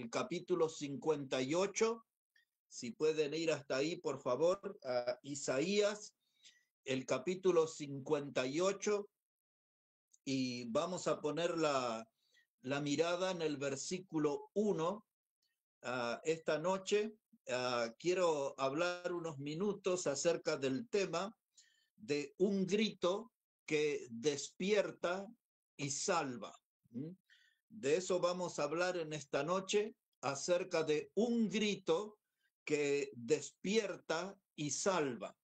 el capítulo 58. Si pueden ir hasta ahí, por favor, a Isaías, el capítulo 58, y vamos a poner la mirada en el versículo 1. Esta noche quiero hablar unos minutos acerca del tema de un grito que despierta y salva. De eso vamos a hablar en esta noche, acerca de un grito que despierta y salva.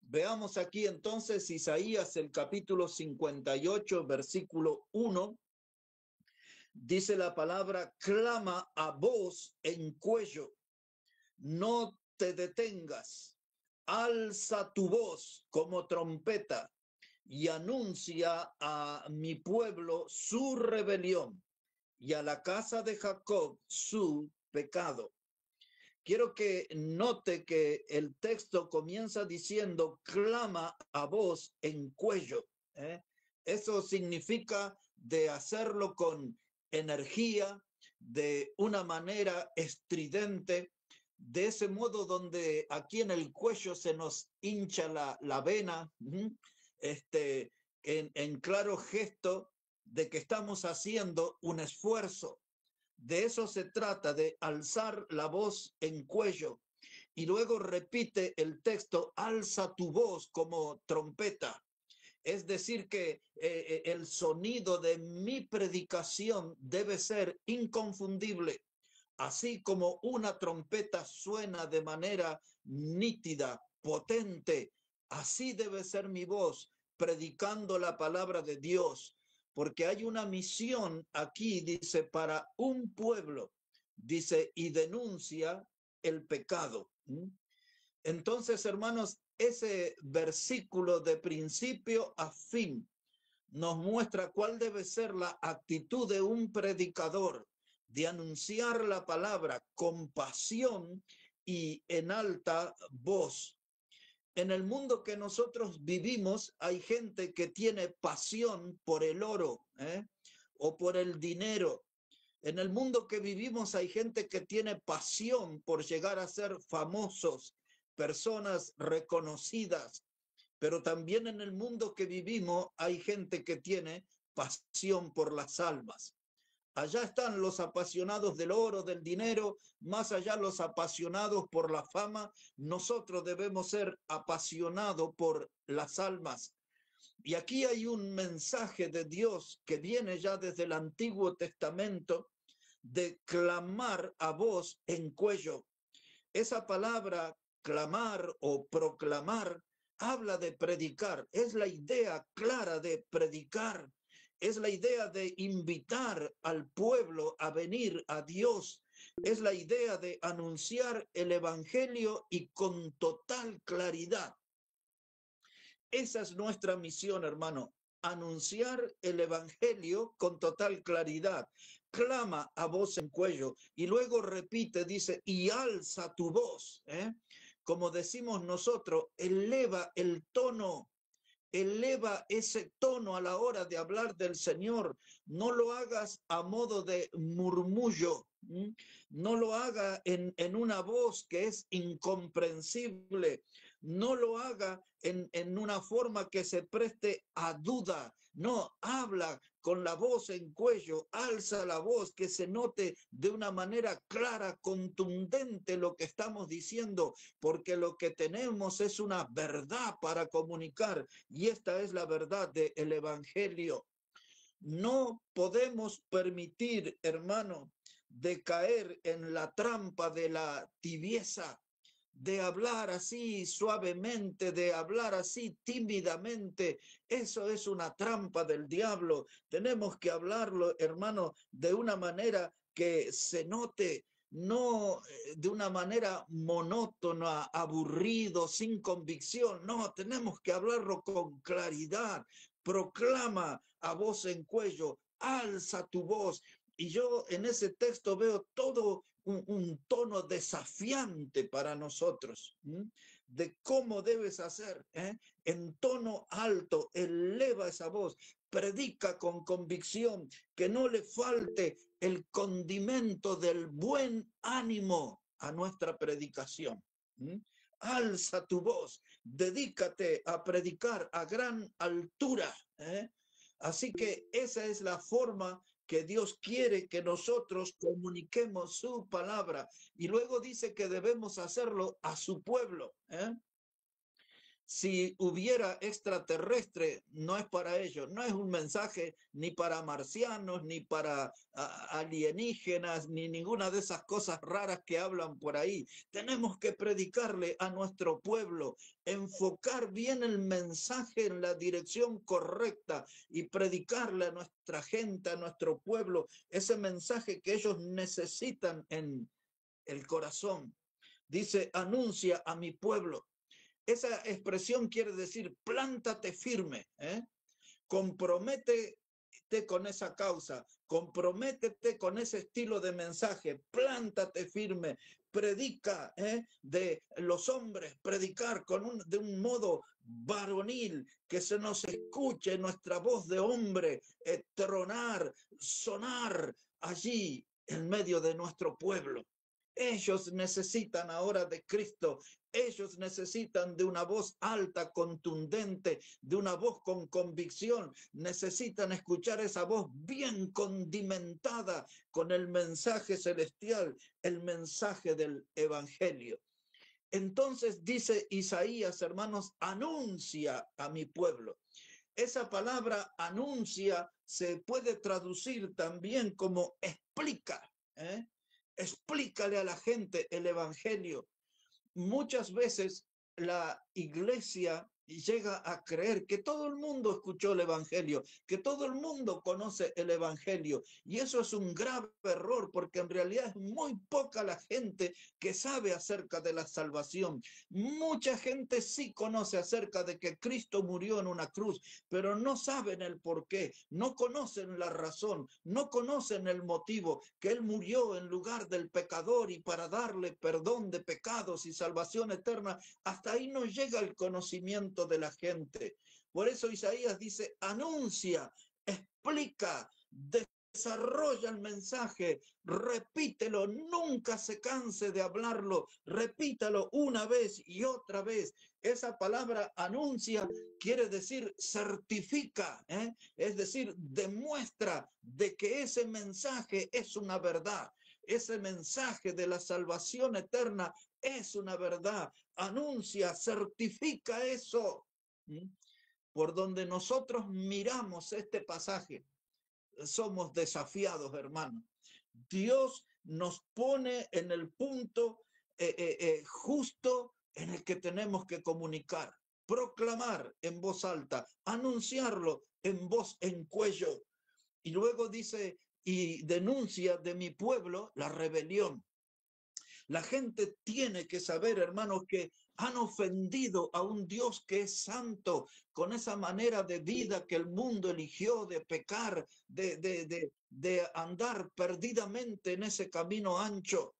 Veamos aquí entonces Isaías, el capítulo 58, versículo 1. Dice la palabra: clama a voz en cuello, no te detengas, alza tu voz como trompeta y anuncia a mi pueblo su rebelión y a la casa de Jacob su pecado. Quiero que note que el texto comienza diciendo clama a voz en cuello. Eso significa de hacerlo con energía, de una manera estridente, de ese modo donde aquí en el cuello se nos hincha la vena, en claro gesto de que estamos haciendo un esfuerzo. De eso se trata, de alzar la voz en cuello. Y luego repite el texto: alza tu voz como trompeta. Es decir, que el sonido de mi predicación debe ser inconfundible. Así como una trompeta suena de manera nítida, potente, así debe ser mi voz predicando la palabra de Dios. Porque hay una misión aquí, dice, para un pueblo, dice, y denuncia el pecado. Entonces, hermanos, ese versículo de principio a fin nos muestra cuál debe ser la actitud de un predicador, de anunciar la palabra con pasión y en alta voz. En el mundo que nosotros vivimos hay gente que tiene pasión por el oro, o por el dinero. En el mundo que vivimos hay gente que tiene pasión por llegar a ser famosos, personas reconocidas. Pero también en el mundo que vivimos hay gente que tiene pasión por las almas. Allá están los apasionados del oro, del dinero, más allá los apasionados por la fama. Nosotros debemos ser apasionados por las almas. Y aquí hay un mensaje de Dios que viene ya desde el Antiguo Testamento, de clamar a voz en cuello. Esa palabra clamar o proclamar habla de predicar, es la idea clara de predicar, es la idea de invitar al pueblo a venir a Dios, es la idea de anunciar el evangelio y con total claridad. Esa es nuestra misión, hermano, anunciar el evangelio con total claridad. Clama a voz en cuello y luego repite, dice, y alza tu voz, como decimos nosotros, eleva el tono. Eleva ese tono a la hora de hablar del Señor. No lo hagas a modo de murmullo. No lo haga en una voz que es incomprensible. No lo haga en una forma que se preste a duda. No, habla con la voz en cuello, alza la voz, que se note de una manera clara, contundente lo que estamos diciendo, porque lo que tenemos es una verdad para comunicar, y esta es la verdad del evangelio. No podemos permitir, hermano, de caer en la trampa de la tibieza, de hablar así suavemente, de hablar así tímidamente. Eso es una trampa del diablo. Tenemos que hablarlo, hermano, de una manera que se note, no de una manera monótona, aburrido, sin convicción. No, tenemos que hablarlo con claridad. Proclama a voz en cuello, alza tu voz. Y yo en ese texto veo todo un tono desafiante para nosotros, de cómo debes hacer, en tono alto, eleva esa voz, predica con convicción, que no le falte el condimento del buen ánimo a nuestra predicación. Alza tu voz, dedícate a predicar a gran altura. Así que esa es la forma que Dios quiere que nosotros comuniquemos su palabra. Y luego dice que debemos hacerlo a su pueblo. Si hubiera extraterrestre, no es para ellos, no es un mensaje ni para marcianos, ni para alienígenas, ni ninguna de esas cosas raras que hablan por ahí. Tenemos que predicarle a nuestro pueblo, enfocar bien el mensaje en la dirección correcta y predicarle a nuestra gente, a nuestro pueblo, ese mensaje que ellos necesitan en el corazón. Dice, anuncia a mi pueblo. Esa expresión quiere decir, plántate firme, comprométete con esa causa, comprométete con ese estilo de mensaje, plántate firme, predica de los hombres, predicar de un modo varonil, que se nos escuche nuestra voz de hombre, tronar, sonar allí en medio de nuestro pueblo. Ellos necesitan ahora de Cristo. Ellos necesitan de una voz alta, contundente, de una voz con convicción. Necesitan escuchar esa voz bien condimentada con el mensaje celestial, el mensaje del Evangelio. Entonces dice Isaías, hermanos, anuncia a mi pueblo. Esa palabra anuncia se puede traducir también como explica, explícale a la gente el Evangelio. Muchas veces la iglesia llega a creer que todo el mundo escuchó el Evangelio, que todo el mundo conoce el Evangelio. Y eso es un grave error, porque en realidad es muy poca la gente que sabe acerca de la salvación. Mucha gente sí conoce acerca de que Cristo murió en una cruz, pero no saben el por qué, no conocen la razón, no conocen el motivo, que Él murió en lugar del pecador y para darle perdón de pecados y salvación eterna. Hasta ahí no llega el conocimiento de la gente. Por eso Isaías dice, anuncia, explica, desarrolla el mensaje, repítelo, nunca se canse de hablarlo, repítalo una vez y otra vez. Esa palabra anuncia quiere decir certifica, es decir, demuestra de que ese mensaje es una verdad. Ese mensaje de la salvación eterna es una verdad. Anuncia, certifica eso. Por donde nosotros miramos este pasaje, somos desafiados, hermano. Dios nos pone en el punto justo en el que tenemos que comunicar, proclamar en voz alta, anunciarlo en voz en cuello. Y luego dice, y denuncia de mi pueblo la rebelión. La gente tiene que saber, hermanos, que han ofendido a un Dios que es santo, con esa manera de vida que el mundo eligió, de pecar, de andar perdidamente en ese camino ancho.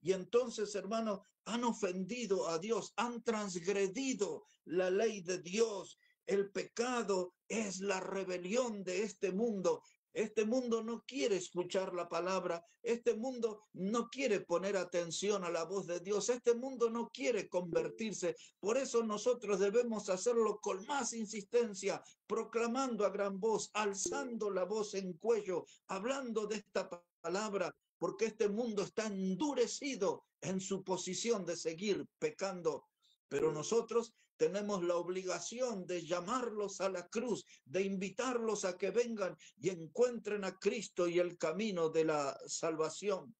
Y entonces, hermanos, han ofendido a Dios, han transgredido la ley de Dios. El pecado es la rebelión de este mundo. Este mundo no quiere escuchar la palabra, este mundo no quiere poner atención a la voz de Dios, este mundo no quiere convertirse. Por eso nosotros debemos hacerlo con más insistencia, proclamando a gran voz, alzando la voz en cuello, hablando de esta palabra, porque este mundo está endurecido en su posición de seguir pecando. Pero nosotros tenemos la obligación de llamarlos a la cruz, de invitarlos a que vengan y encuentren a Cristo y el camino de la salvación.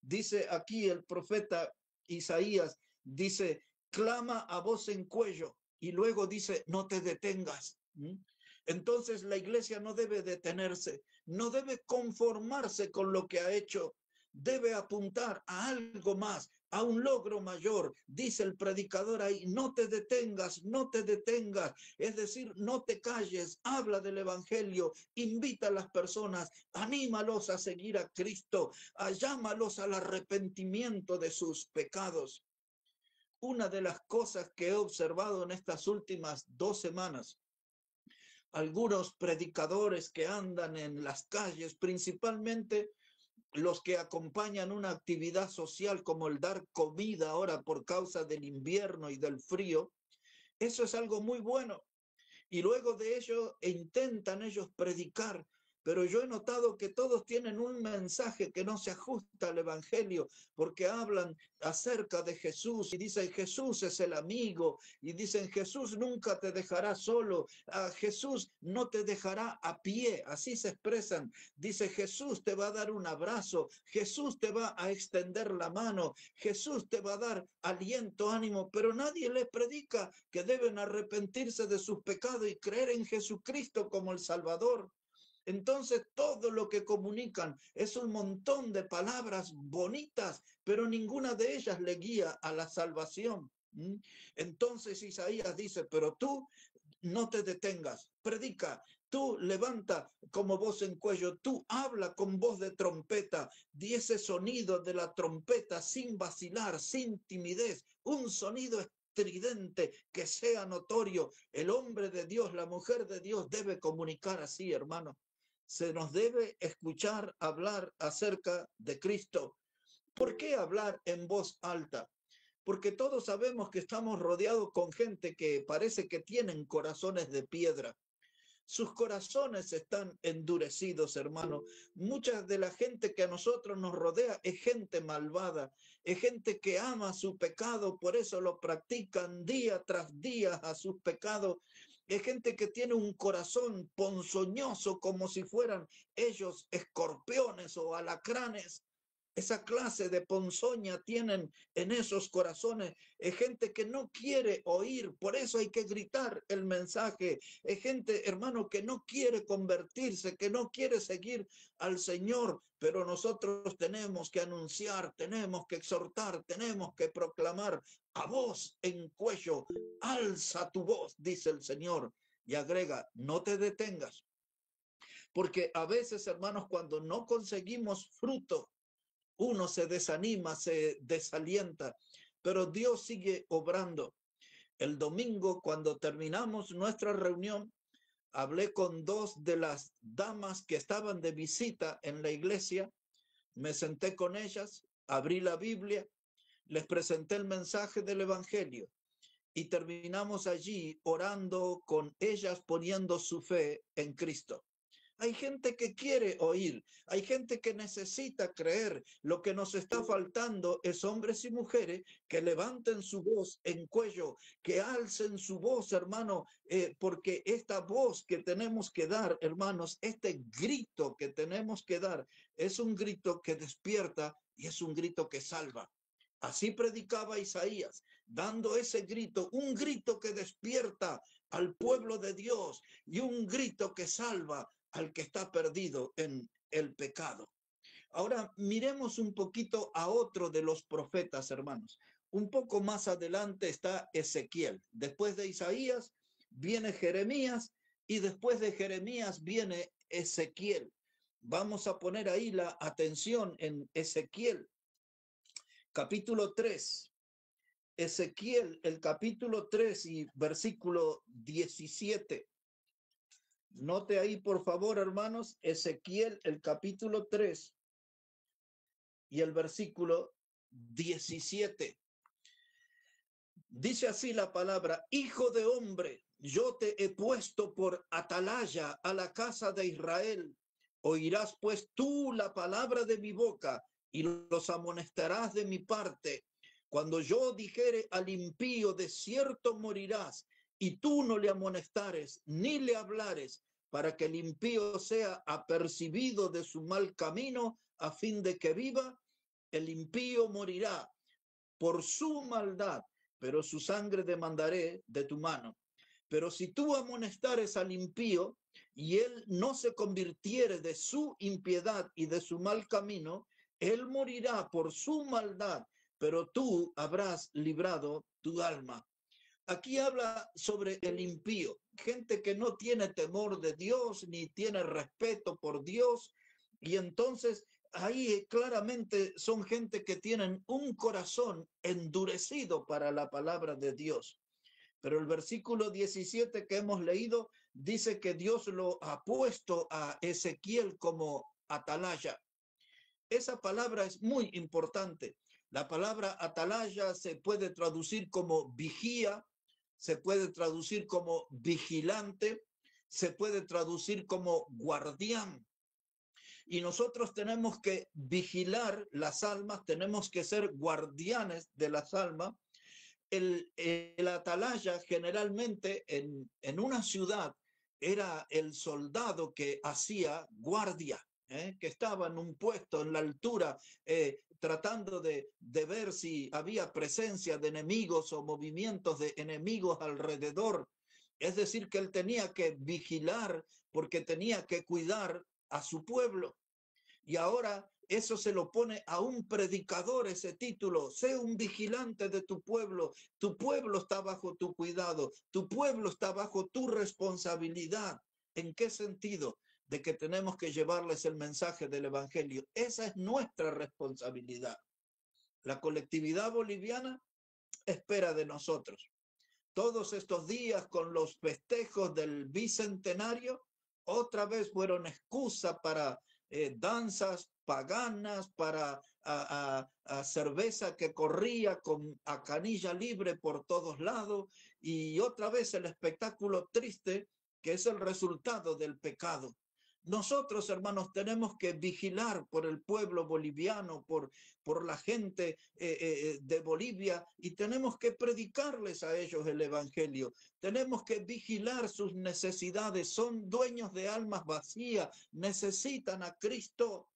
Dice aquí el profeta Isaías, dice, clama a voz en cuello, y luego dice, no te detengas. Entonces la iglesia no debe detenerse, no debe conformarse con lo que ha hecho, debe apuntar a algo más, a un logro mayor. Dice el predicador ahí, no te detengas, no te detengas. Es decir, no te calles, habla del evangelio, invita a las personas, anímalos a seguir a Cristo, llámalos al arrepentimiento de sus pecados. Una de las cosas que he observado en estas últimas 2 semanas, algunos predicadores que andan en las calles, principalmente los que acompañan una actividad social como el dar comida ahora por causa del invierno y del frío. Eso es algo muy bueno. Y luego de ello intentan ellos predicar, pero yo he notado que todos tienen un mensaje que no se ajusta al evangelio, porque hablan acerca de Jesús y dicen Jesús es el amigo, y dicen Jesús nunca te dejará solo, Jesús no te dejará a pie, así se expresan. Dice Jesús te va a dar un abrazo, Jesús te va a extender la mano, Jesús te va a dar aliento, ánimo, pero nadie les predica que deben arrepentirse de sus pecados y creer en Jesucristo como el Salvador. Entonces todo lo que comunican es un montón de palabras bonitas, pero ninguna de ellas le guía a la salvación. Entonces Isaías dice, pero tú no te detengas, predica, tú levanta como voz en cuello, tú habla con voz de trompeta, di ese sonido de la trompeta sin vacilar, sin timidez, un sonido estridente que sea notorio. El hombre de Dios, la mujer de Dios debe comunicar así, hermano. Se nos debe escuchar hablar acerca de Cristo. ¿Por qué hablar en voz alta? Porque todos sabemos que estamos rodeados con gente que parece que tienen corazones de piedra. Sus corazones están endurecidos, hermano. Mucha de la gente que a nosotros nos rodea es gente malvada, es gente que ama su pecado, por eso lo practican día tras día a sus pecados. Es gente que tiene un corazón ponzoñoso como si fueran ellos escorpiones o alacranes. Esa clase de ponzoña tienen en esos corazones. Es gente que no quiere oír, por eso hay que gritar el mensaje. Es gente, hermano, que no quiere convertirse, que no quiere seguir al Señor, pero nosotros tenemos que anunciar, tenemos que exhortar, tenemos que proclamar a voz en cuello. Alza tu voz, dice el Señor, y agrega, no te detengas. Porque a veces, hermanos, cuando no conseguimos fruto, uno se desanima, se desalienta, pero Dios sigue obrando. El domingo, cuando terminamos nuestra reunión, hablé con dos de las damas que estaban de visita en la iglesia, me senté con ellas, abrí la Biblia, les presenté el mensaje del Evangelio y terminamos allí orando con ellas, poniendo su fe en Cristo. Hay gente que quiere oír, hay gente que necesita creer. Lo que nos está faltando es hombres y mujeres que levanten su voz en cuello, que alcen su voz, hermano, porque esta voz que tenemos que dar, hermanos, este grito que tenemos que dar, es un grito que despierta y es un grito que salva. Así predicaba Isaías, dando ese grito, un grito que despierta al pueblo de Dios y un grito que salva al que está perdido en el pecado. Ahora miremos un poquito a otro de los profetas, hermanos. Un poco más adelante está Ezequiel. Después de Isaías viene Jeremías y después de Jeremías viene Ezequiel. Vamos a poner ahí la atención en Ezequiel, capítulo 3. Ezequiel, el capítulo 3 y versículo 17. Note ahí, por favor, hermanos, Ezequiel, el capítulo 3 y el versículo 17. Dice así la palabra, hijo de hombre, yo te he puesto por atalaya a la casa de Israel. Oirás pues tú la palabra de mi boca y los amonestarás de mi parte. Cuando yo dijere al impío, de cierto morirás, y tú no le amonestares ni le hablares, para que el impío sea apercibido de su mal camino, a fin de que viva, el impío morirá por su maldad, pero su sangre demandaré de tu mano. Pero si tú amonestares al impío y él no se convirtiere de su impiedad y de su mal camino, él morirá por su maldad, pero tú habrás librado tu alma. Aquí habla sobre el impío, gente que no tiene temor de Dios ni tiene respeto por Dios, y entonces ahí claramente son gente que tienen un corazón endurecido para la palabra de Dios. Pero el versículo 17 que hemos leído dice que Dios lo ha puesto a Ezequiel como atalaya. Esa palabra es muy importante. La palabra atalaya se puede traducir como vigía, se puede traducir como vigilante, se puede traducir como guardián. Y nosotros tenemos que vigilar las almas, tenemos que ser guardianes de las almas. El atalaya generalmente en una ciudad era el soldado que hacía guardia, que estaba en un puesto en la altura, tratando de ver si había presencia de enemigos o movimientos de enemigos alrededor. Es decir, que él tenía que vigilar porque tenía que cuidar a su pueblo. Y ahora eso se lo pone a un predicador, ese título: sé un vigilante de tu pueblo está bajo tu cuidado, tu pueblo está bajo tu responsabilidad. ¿En qué sentido? De que tenemos que llevarles el mensaje del evangelio. Esa es nuestra responsabilidad. La colectividad boliviana espera de nosotros. Todos estos días con los festejos del bicentenario, otra vez fueron excusa para danzas paganas, para a cerveza que corría a canilla libre por todos lados, y otra vez el espectáculo triste que es el resultado del pecado. Nosotros, hermanos, tenemos que vigilar por el pueblo boliviano, por la gente de Bolivia, y tenemos que predicarles a ellos el evangelio. Tenemos que vigilar sus necesidades. Son dueños de almas vacías, necesitan a Cristo.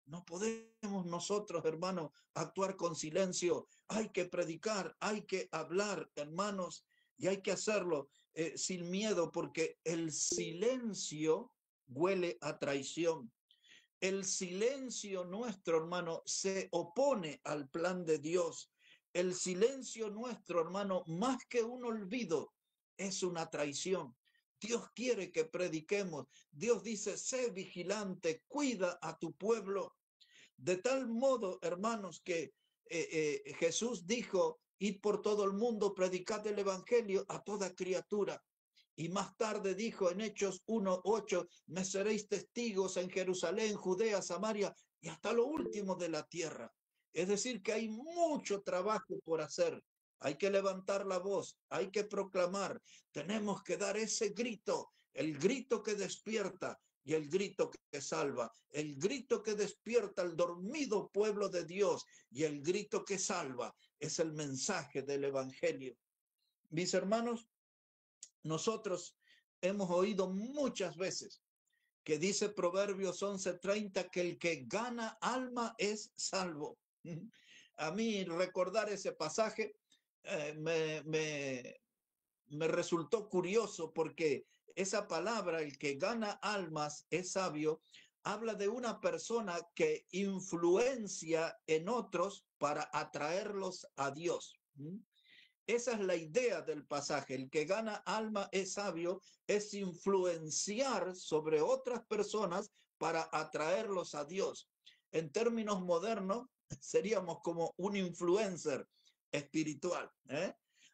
No podemos nosotros, hermanos, actuar con silencio. Hay que predicar, hay que hablar, hermanos, y hay que hacerlo sin miedo, porque el silencio huele a traición. El silencio nuestro, hermano, se opone al plan de Dios. El silencio nuestro, hermano, más que un olvido, es una traición. Dios quiere que prediquemos. Dios dice: sé vigilante, cuida a tu pueblo. De tal modo, hermanos, que Jesús dijo: id por todo el mundo, predicad el evangelio a toda criatura. Y más tarde dijo en Hechos 1:8: me seréis testigos en Jerusalén, Judea, Samaria y hasta lo último de la tierra. Es decir, que hay mucho trabajo por hacer. Hay que levantar la voz, hay que proclamar, tenemos que dar ese grito, el grito que despierta y el grito que salva, el grito que despierta al dormido pueblo de Dios y el grito que salva es el mensaje del evangelio. Mis hermanos, nosotros hemos oído muchas veces que dice Proverbios 11:30 que el que gana alma es salvo. A mí recordar ese pasaje me resultó curioso, porque esa palabra, el que gana almas es sabio, habla de una persona que influencia en otros para atraerlos a Dios. Esa es la idea del pasaje. El que gana alma es sabio, es influenciar sobre otras personas para atraerlos a Dios. En términos modernos, seríamos como un influencer espiritual,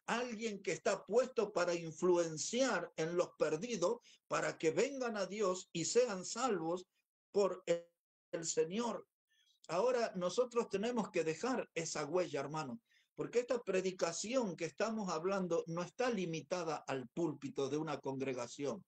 alguien que está puesto para influenciar en los perdidos, para que vengan a Dios y sean salvos por el Señor. Ahora nosotros tenemos que dejar esa huella, hermano, porque esta predicación que estamos hablando no está limitada al púlpito de una congregación.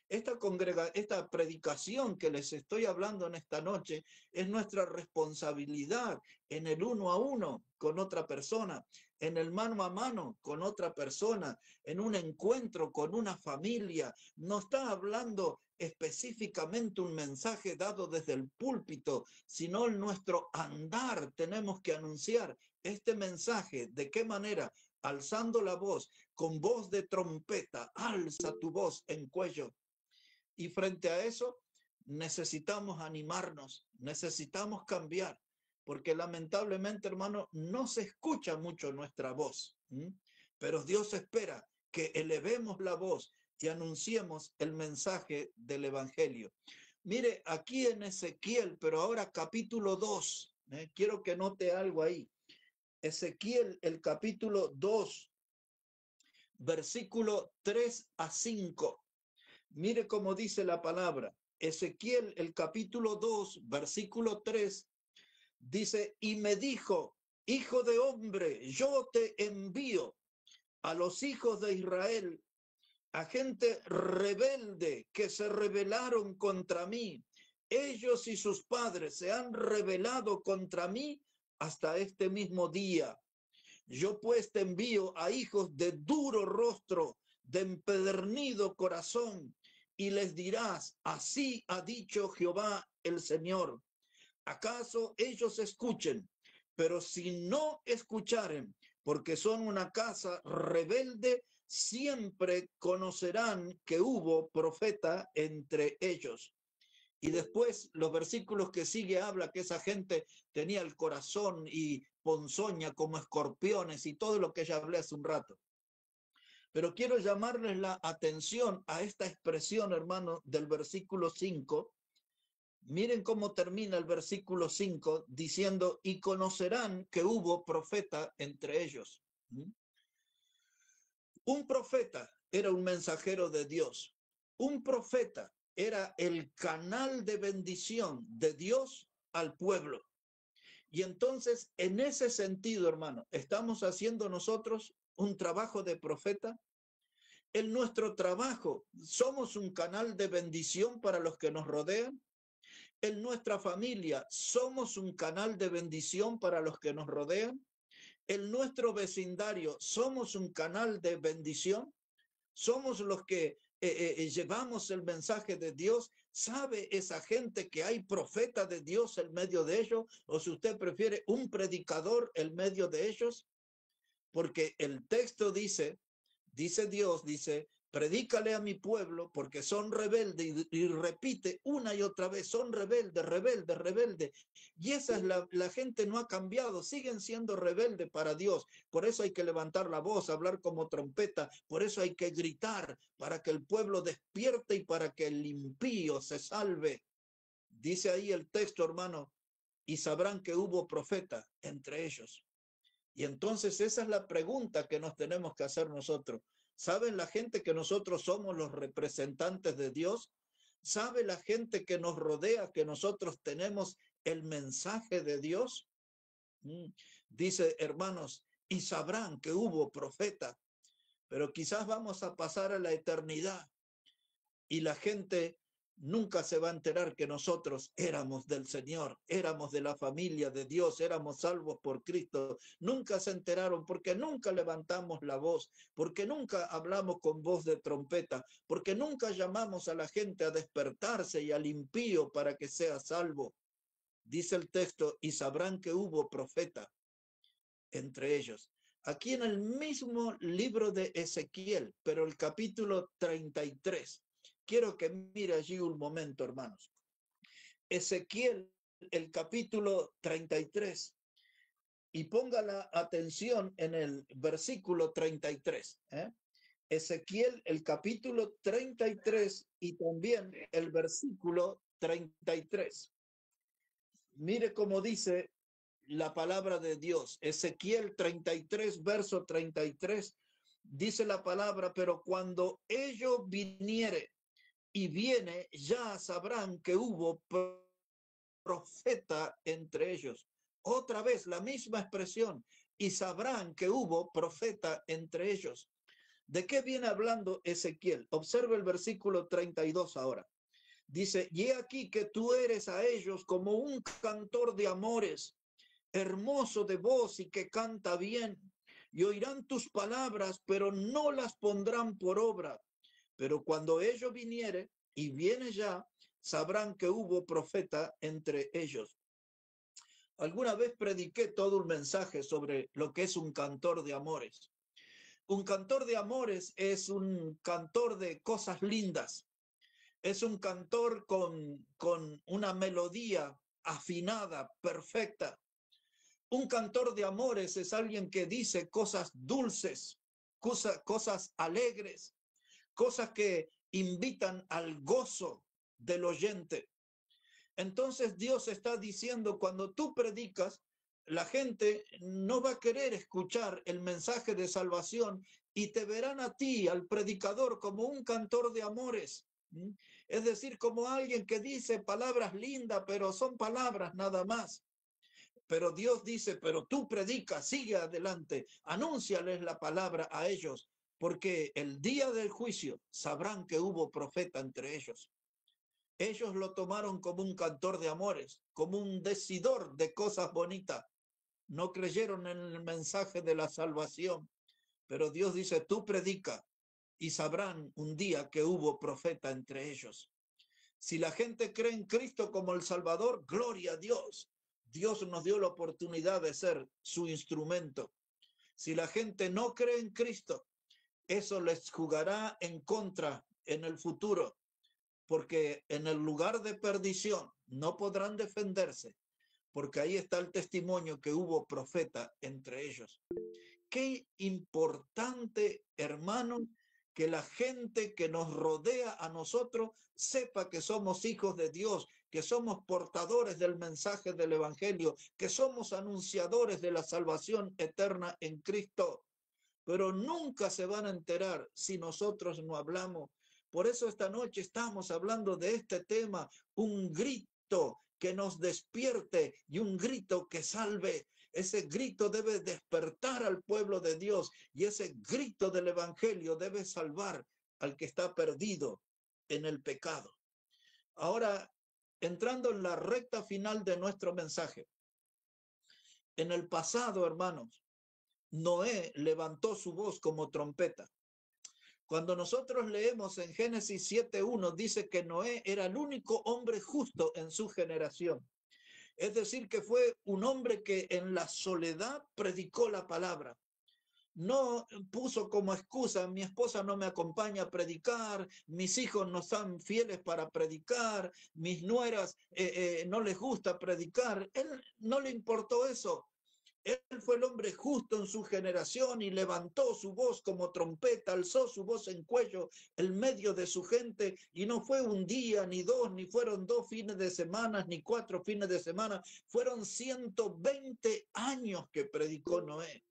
Esta predicación que les estoy hablando en esta noche es nuestra responsabilidad en el uno a uno con otra persona, en el mano a mano con otra persona, en un encuentro con una familia. No está hablando específicamente un mensaje dado desde el púlpito, sino en nuestro andar tenemos que anunciar este mensaje. ¿De qué manera? Alzando la voz, con voz de trompeta, alza tu voz en cuello. Y frente a eso, necesitamos animarnos, necesitamos cambiar, porque lamentablemente, hermano, no se escucha mucho nuestra voz. Pero Dios espera que elevemos la voz y anunciemos el mensaje del evangelio. Mire, aquí en Ezequiel, pero ahora capítulo 2, quiero que note algo ahí. Ezequiel, el capítulo 2, versículo 3 a 5. Mire cómo dice la palabra. Ezequiel, el capítulo 2, versículo 3, dice, y me dijo, hijo de hombre, yo te envío a los hijos de Israel, a gente rebelde que se rebelaron contra mí. Ellos y sus padres se han rebelado contra mí hasta este mismo día. Yo pues te envío a hijos de duro rostro, de empedernido corazón, y les dirás, así ha dicho Jehová el Señor. ¿Acaso ellos escuchen? Pero si no escucharen, porque son una casa rebelde, siempre conocerán que hubo profeta entre ellos. Y después los versículos que sigue habla que esa gente tenía el corazón y ponzoña como escorpiones y todo lo que ya hablé hace un rato. Pero quiero llamarles la atención a esta expresión, hermano, del versículo 5. Miren cómo termina el versículo 5 diciendo, y conocerán que hubo profeta entre ellos. Un profeta era un mensajero de Dios. Un profeta era el canal de bendición de Dios al pueblo. Y entonces, en ese sentido, hermano, estamos haciendo nosotros un trabajo de profeta. En nuestro trabajo, somos un canal de bendición para los que nos rodean. En nuestra familia, somos un canal de bendición para los que nos rodean. En nuestro vecindario, somos un canal de bendición. Somos los que llevamos el mensaje de Dios. ¿Sabe esa gente que hay profeta de Dios en medio de ellos? O si usted prefiere, un predicador en medio de ellos. Porque el texto dice Dios, predícale a mi pueblo porque son rebeldes, y repite una y otra vez, son rebeldes, rebeldes, rebeldes. Y esa es la gente no ha cambiado, siguen siendo rebeldes para Dios. Por eso hay que levantar la voz, hablar como trompeta, por eso hay que gritar para que el pueblo despierte y para que el impío se salve. Dice ahí el texto, hermano, y sabrán que hubo profeta entre ellos. Y entonces esa es la pregunta que nos tenemos que hacer nosotros. ¿Saben la gente que nosotros somos los representantes de Dios? ¿Sabe la gente que nos rodea que nosotros tenemos el mensaje de Dios? Dice, hermanos, y sabrán que hubo profeta, pero quizás vamos a pasar a la eternidad y la gente nunca se va a enterar que nosotros éramos del Señor, éramos de la familia de Dios, éramos salvos por Cristo. Nunca se enteraron porque nunca levantamos la voz, porque nunca hablamos con voz de trompeta, porque nunca llamamos a la gente a despertarse y al impío para que sea salvo. Dice el texto, y sabrán que hubo profeta entre ellos. Aquí en el mismo libro de Ezequiel, pero el capítulo 33. Quiero que mire allí un momento, hermanos. Ezequiel, el capítulo 33, y ponga la atención en el versículo 33. Ezequiel, el capítulo 33 y también el versículo 33. Mire cómo dice la palabra de Dios. Ezequiel 33, verso 33, dice la palabra, pero cuando ello viniere, y viene, ya sabrán que hubo profeta entre ellos. Otra vez la misma expresión, y sabrán que hubo profeta entre ellos. ¿De qué viene hablando Ezequiel? Observe el versículo 32 ahora. Dice, y he aquí que tú eres a ellos como un cantor de amores, hermoso de voz y que canta bien, y oirán tus palabras, pero no las pondrán por obra. Pero cuando ello viniere, y viene ya, sabrán que hubo profeta entre ellos. Alguna vez prediqué todo un mensaje sobre lo que es un cantor de amores. Un cantor de amores es un cantor de cosas lindas. Es un cantor con una melodía afinada, perfecta. Un cantor de amores es alguien que dice cosas dulces, cosas alegres, cosas que invitan al gozo del oyente. Entonces Dios está diciendo, cuando tú predicas, la gente no va a querer escuchar el mensaje de salvación y te verán a ti, al predicador, como un cantor de amores. Es decir, como alguien que dice palabras lindas, pero son palabras nada más. Pero Dios dice, pero tú predica, sigue adelante, anúnciales la palabra a ellos, porque el día del juicio sabrán que hubo profeta entre ellos. Ellos lo tomaron como un cantor de amores, como un decidor de cosas bonitas. No creyeron en el mensaje de la salvación, pero Dios dice, tú predica y sabrán un día que hubo profeta entre ellos. Si la gente cree en Cristo como el Salvador, gloria a Dios. Dios nos dio la oportunidad de ser su instrumento. Si la gente no cree en Cristo, eso les jugará en contra en el futuro, porque en el lugar de perdición no podrán defenderse, porque ahí está el testimonio que hubo profeta entre ellos. Qué importante, hermano, que la gente que nos rodea a nosotros sepa que somos hijos de Dios, que somos portadores del mensaje del Evangelio, que somos anunciadores de la salvación eterna en Cristo. Pero nunca se van a enterar si nosotros no hablamos. Por eso esta noche estamos hablando de este tema, un grito que nos despierte y un grito que salve. Ese grito debe despertar al pueblo de Dios y ese grito del Evangelio debe salvar al que está perdido en el pecado. Ahora, entrando en la recta final de nuestro mensaje. En el pasado, hermanos, Noé levantó su voz como trompeta. Cuando nosotros leemos en Génesis 7:1, dice que Noé era el único hombre justo en su generación. Es decir, que fue un hombre que en la soledad predicó la palabra. No puso como excusa, mi esposa no me acompaña a predicar, mis hijos no son fieles para predicar, mis nueras no les gusta predicar. Él no le importó eso. Él fue el hombre justo en su generación y levantó su voz como trompeta, alzó su voz en cuello en medio de su gente, y no fue un día, ni dos, ni fueron 2 fines de semana, ni 4 fines de semana, fueron 120 años que predicó Noé.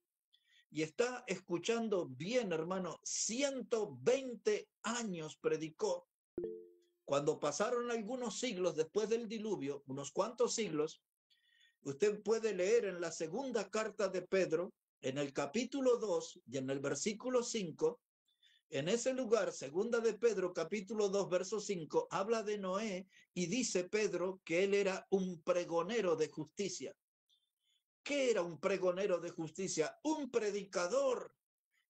Y está escuchando bien, hermano, 120 años predicó. Cuando pasaron algunos siglos después del diluvio, unos cuantos siglos, usted puede leer en la segunda carta de Pedro, en el capítulo 2 y en el versículo 5, en ese lugar, segunda de Pedro, capítulo 2, verso 5, habla de Noé y dice Pedro que él era un pregonero de justicia. ¿Qué era un pregonero de justicia? Un predicador.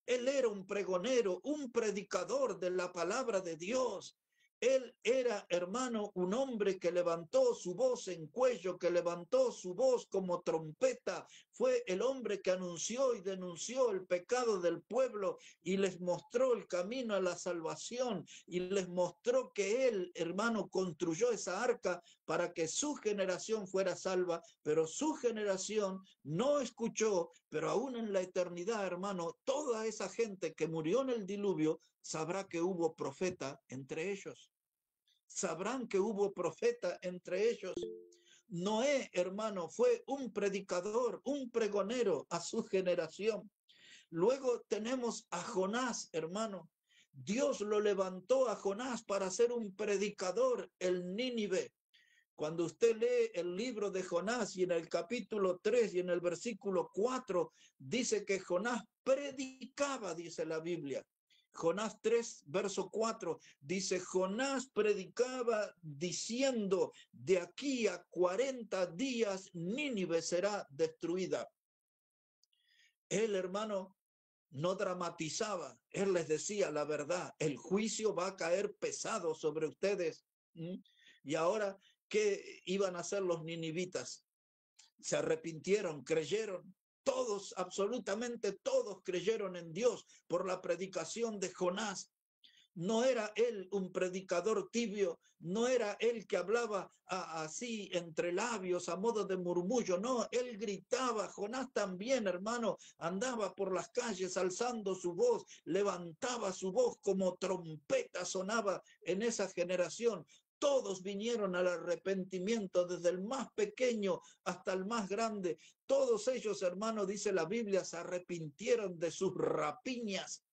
Él era un pregonero, un predicador de la palabra de Dios. Él era, hermano, un hombre que levantó su voz en cuello, que levantó su voz como trompeta. Fue el hombre que anunció y denunció el pecado del pueblo y les mostró el camino a la salvación y les mostró que él, hermano, construyó esa arca para que su generación fuera salva, pero su generación no escuchó, pero aún en la eternidad, hermano, toda esa gente que murió en el diluvio sabrá que hubo profeta entre ellos. Sabrán que hubo profeta entre ellos. Noé, hermano, fue un predicador, un pregonero a su generación. Luego tenemos a Jonás, hermano. Dios lo levantó a Jonás para ser un predicador en Nínive. Cuando usted lee el libro de Jonás y en el capítulo 3 y en el versículo 4, dice que Jonás predicaba, dice la Biblia. Jonás 3, verso 4, dice, Jonás predicaba diciendo, de aquí a 40 días Nínive será destruida. Él, hermano, no dramatizaba, él les decía la verdad, el juicio va a caer pesado sobre ustedes. Y ahora, ¿qué iban a hacer los ninivitas? Se arrepintieron, creyeron. Todos, absolutamente todos creyeron en Dios por la predicación de Jonás. No era él un predicador tibio, no era él que hablaba así entre labios a modo de murmullo, no, él gritaba. Jonás también, hermano, andaba por las calles alzando su voz, levantaba su voz como trompeta sonaba en esa generación. Todos vinieron al arrepentimiento, desde el más pequeño hasta el más grande. Todos ellos, hermano, dice la Biblia, se arrepintieron de sus rapiñas.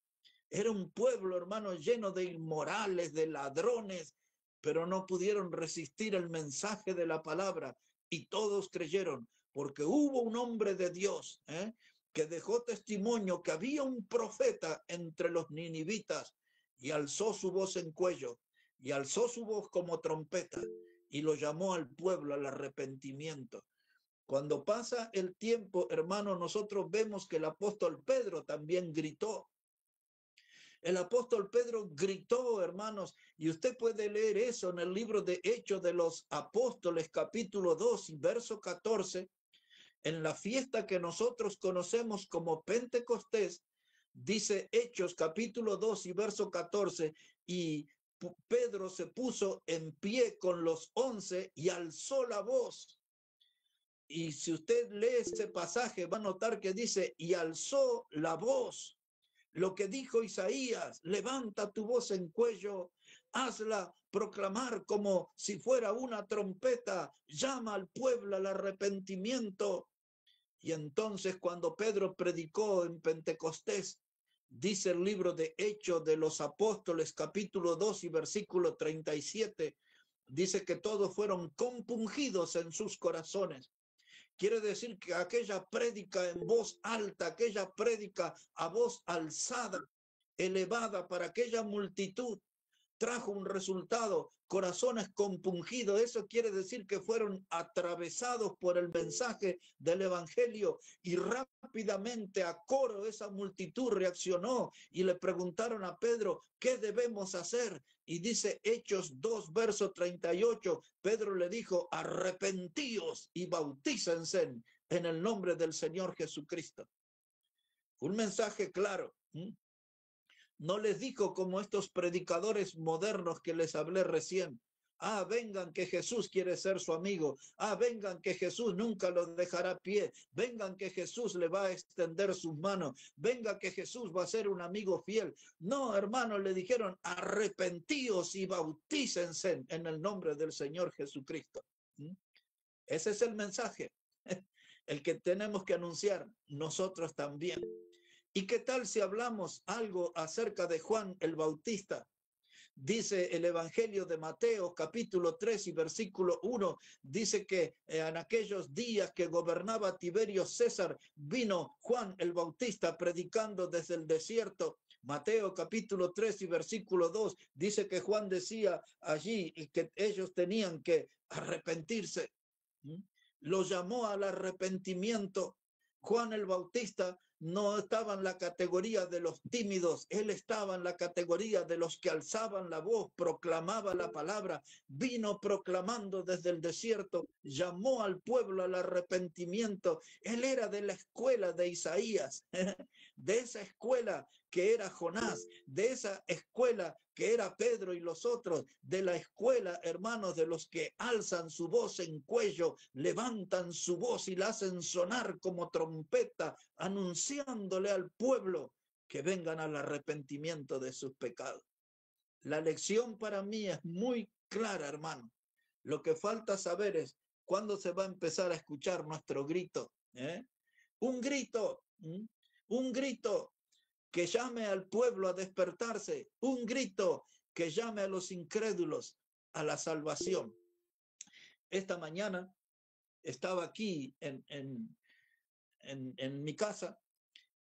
Era un pueblo, hermano, lleno de inmorales, de ladrones, pero no pudieron resistir el mensaje de la palabra y todos creyeron, porque hubo un hombre de Dios que dejó testimonio que había un profeta entre los ninivitas y alzó su voz en cuello y alzó su voz como trompeta y lo llamó al pueblo al arrepentimiento. Cuando pasa el tiempo, hermano, nosotros vemos que el apóstol Pedro también gritó. El apóstol Pedro gritó, hermanos, y usted puede leer eso en el libro de Hechos de los Apóstoles, capítulo 2 y verso 14, en la fiesta que nosotros conocemos como Pentecostés, dice Hechos capítulo 2 y verso 14, y Pedro se puso en pie con los 11 y alzó la voz. Y si usted lee ese pasaje, va a notar que dice, y alzó la voz. Lo que dijo Isaías, levanta tu voz en cuello, hazla proclamar como si fuera una trompeta, llama al pueblo al arrepentimiento. Y entonces cuando Pedro predicó en Pentecostés, dice el libro de Hechos de los Apóstoles, capítulo 2 y versículo 37, dice que todos fueron compungidos en sus corazones. Quiere decir que aquella prédica en voz alta, aquella prédica a voz alzada, elevada para aquella multitud, trajo un resultado, corazones compungidos. Eso quiere decir que fueron atravesados por el mensaje del evangelio y rápidamente a coro esa multitud reaccionó y le preguntaron a Pedro, ¿qué debemos hacer? Y dice Hechos 2, verso 38, Pedro le dijo, arrepentíos y bautícense en el nombre del Señor Jesucristo. Un mensaje claro. No les dijo como estos predicadores modernos que les hablé recién. Ah, vengan que Jesús quiere ser su amigo. Ah, vengan que Jesús nunca los dejará a pie. Vengan que Jesús le va a extender sus manos. Venga que Jesús va a ser un amigo fiel. No, hermanos, le dijeron, arrepentíos y bautícense en el nombre del Señor Jesucristo. Ese es el mensaje, el que tenemos que anunciar nosotros también. ¿Y qué tal si hablamos algo acerca de Juan el Bautista? Dice el Evangelio de Mateo, capítulo 3 y versículo 1, dice que en aquellos días que gobernaba Tiberio César, vino Juan el Bautista predicando desde el desierto. Mateo capítulo 3 y versículo 2, dice que Juan decía allí que ellos tenían que arrepentirse. Lo llamó al arrepentimiento. Juan el Bautista no estaba en la categoría de los tímidos, él estaba en la categoría de los que alzaban la voz, proclamaba la palabra, vino proclamando desde el desierto, llamó al pueblo al arrepentimiento. Él era de la escuela de Isaías, de esa escuela que era Jonás, de esa escuela que era Pedro y los otros, de la escuela, hermanos, de los que alzan su voz en cuello, levantan su voz y la hacen sonar como trompeta, anunciándole al pueblo que vengan al arrepentimiento de sus pecados. La lección para mí es muy clara, hermano. Lo que falta saber es cuándo se va a empezar a escuchar nuestro grito. Un grito, un grito que llame al pueblo a despertarse, un grito que llame a los incrédulos a la salvación. Esta mañana estaba aquí en mi casa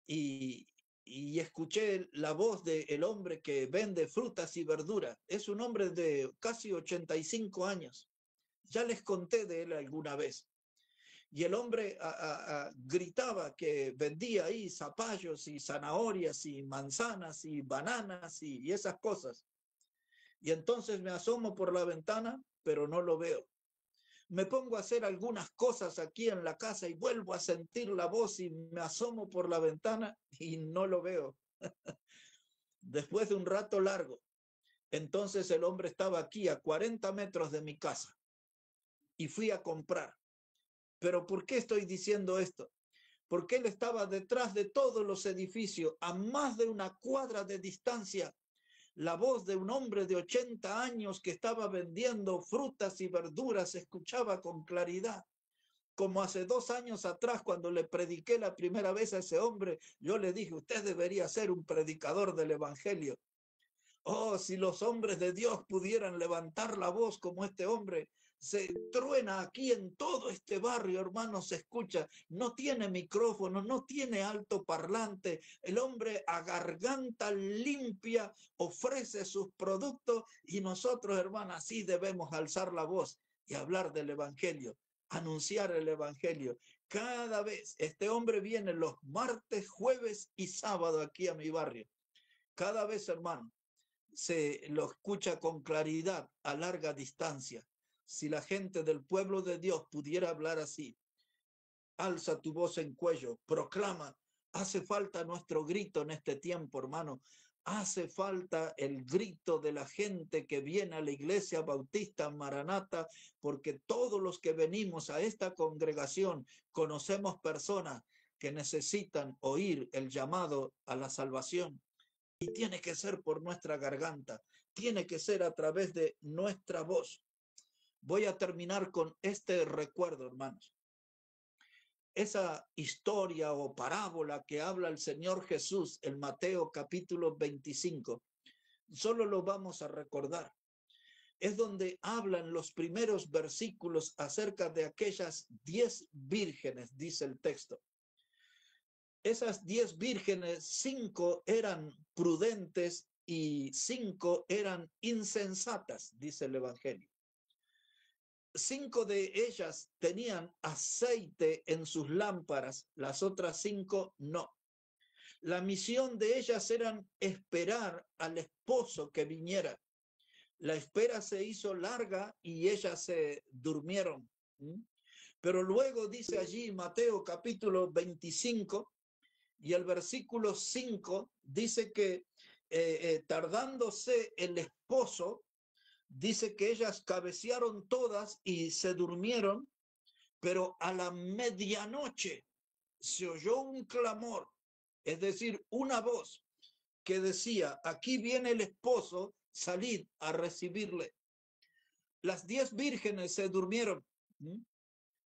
y escuché la voz del hombre que vende frutas y verduras. Es un hombre de casi 85 años. Ya les conté de él alguna vez. Y el hombre gritaba que vendía ahí zapallos y zanahorias y manzanas y bananas y esas cosas. Y entonces me asomo por la ventana, pero no lo veo. Me pongo a hacer algunas cosas aquí en la casa y vuelvo a sentir la voz y me asomo por la ventana y no lo veo. Después de un rato largo, entonces el hombre estaba aquí a 40 metros de mi casa y fui a comprar. Pero ¿por qué estoy diciendo esto? Porque él estaba detrás de todos los edificios, a más de una cuadra de distancia, La voz de un hombre de 80 años que estaba vendiendo frutas y verduras se escuchaba con claridad. Como hace 2 años atrás, cuando le prediqué la primera vez a ese hombre, yo le dije, usted debería ser un predicador del evangelio. Oh, si los hombres de Dios pudieran levantar la voz como este hombre, se truena aquí en todo este barrio, hermano, se escucha, no tiene micrófono, no tiene alto parlante, el hombre a garganta limpia ofrece sus productos y nosotros, hermano, así debemos alzar la voz y hablar del evangelio, anunciar el evangelio. Cada vez este hombre viene los martes, jueves y sábado aquí a mi barrio. Cada vez, hermano, se lo escucha con claridad a larga distancia. Si la gente del pueblo de Dios pudiera hablar así, alza tu voz en cuello, proclama. Hace falta nuestro grito en este tiempo, hermano. Hace falta el grito de la gente que viene a la iglesia bautista Maranata, porque todos los que venimos a esta congregación conocemos personas que necesitan oír el llamado a la salvación. Y tiene que ser por nuestra garganta, tiene que ser a través de nuestra voz. Voy a terminar con este recuerdo, hermanos. Esa historia o parábola que habla el Señor Jesús en Mateo capítulo 25, solo lo vamos a recordar. Es donde hablan los primeros versículos acerca de aquellas 10 vírgenes, dice el texto. Esas 10 vírgenes, 5 eran prudentes y 5 eran insensatas, dice el Evangelio. 5 de ellas tenían aceite en sus lámparas, las otras 5 no. La misión de ellas era esperar al esposo que viniera. La espera se hizo larga y ellas se durmieron. Pero luego dice allí Mateo capítulo 25, y el versículo 5 dice que tardándose el esposo, dice que ellas cabecearon todas y se durmieron, pero a la medianoche se oyó un clamor, es decir, una voz que decía, aquí viene el esposo, salid a recibirle. Las 10 vírgenes se durmieron,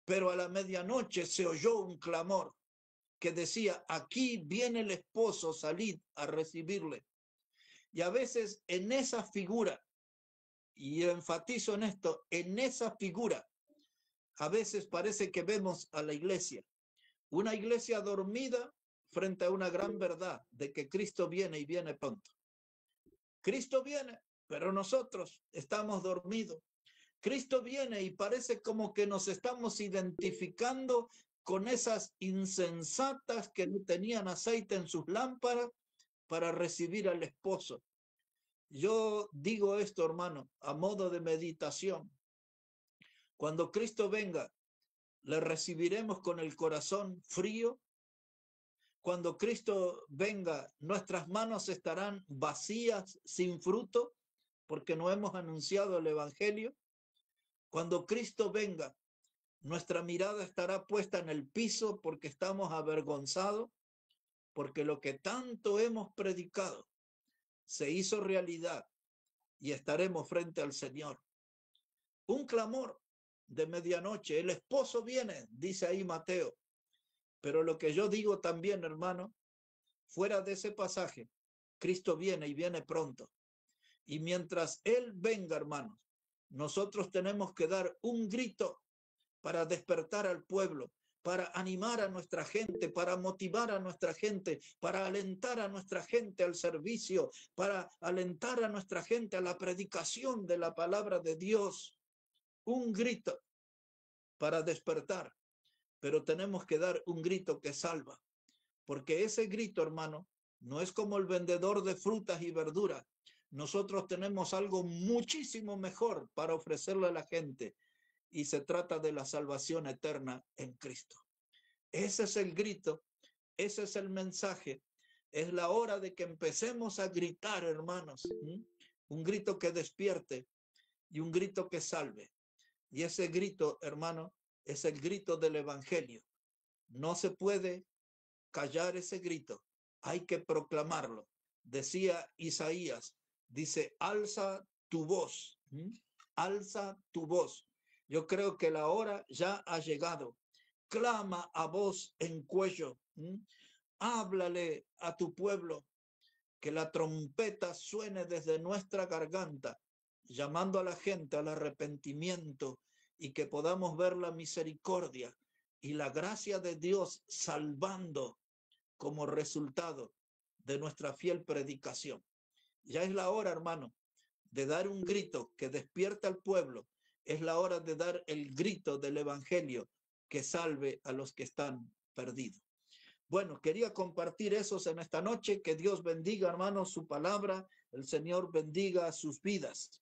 pero a la medianoche se oyó un clamor que decía, aquí viene el esposo, salid a recibirle. Y a veces en esa figura, y enfatizo en esto, en esa figura, a veces parece que vemos a la iglesia, una iglesia dormida frente a una gran verdad de que Cristo viene y viene pronto. Cristo viene, pero nosotros estamos dormidos. Cristo viene y parece como que nos estamos identificando con esas insensatas que no tenían aceite en sus lámparas para recibir al esposo. Yo digo esto, hermano, a modo de meditación. Cuando Cristo venga, ¿le recibiremos con el corazón frío? Cuando Cristo venga, ¿nuestras manos estarán vacías, sin fruto, porque no hemos anunciado el Evangelio? Cuando Cristo venga, nuestra mirada estará puesta en el piso porque estamos avergonzados, porque lo que tanto hemos predicado se hizo realidad y estaremos frente al Señor. Un clamor de medianoche, el esposo viene, dice ahí Mateo. Pero lo que yo digo también, hermano, fuera de ese pasaje, Cristo viene y viene pronto. Y mientras Él venga, hermanos, nosotros tenemos que dar un grito para despertar al pueblo, para animar a nuestra gente, para motivar a nuestra gente, para alentar a nuestra gente al servicio, para alentar a nuestra gente a la predicación de la palabra de Dios. Un grito para despertar, pero tenemos que dar un grito que salva, porque ese grito, hermano, no es como el vendedor de frutas y verduras. Nosotros tenemos algo muchísimo mejor para ofrecerle a la gente, y se trata de la salvación eterna en Cristo. Ese es el grito, ese es el mensaje. Es la hora de que empecemos a gritar, hermanos. Un grito que despierte y un grito que salve. Y ese grito, hermano, es el grito del Evangelio. No se puede callar ese grito. Hay que proclamarlo. Decía Isaías, Dice, alza tu voz, alza tu voz. Yo creo que la hora ya ha llegado. Clama a voz en cuello. Háblale a tu pueblo, que la trompeta suene desde nuestra garganta, llamando a la gente al arrepentimiento y que podamos ver la misericordia y la gracia de Dios salvando como resultado de nuestra fiel predicación. Ya es la hora, hermano, de dar un grito que despierta al pueblo. Es la hora de dar el grito del evangelio que salve a los que están perdidos. Bueno, quería compartir esos en esta noche. Que Dios bendiga, hermanos, su palabra. El Señor bendiga sus vidas.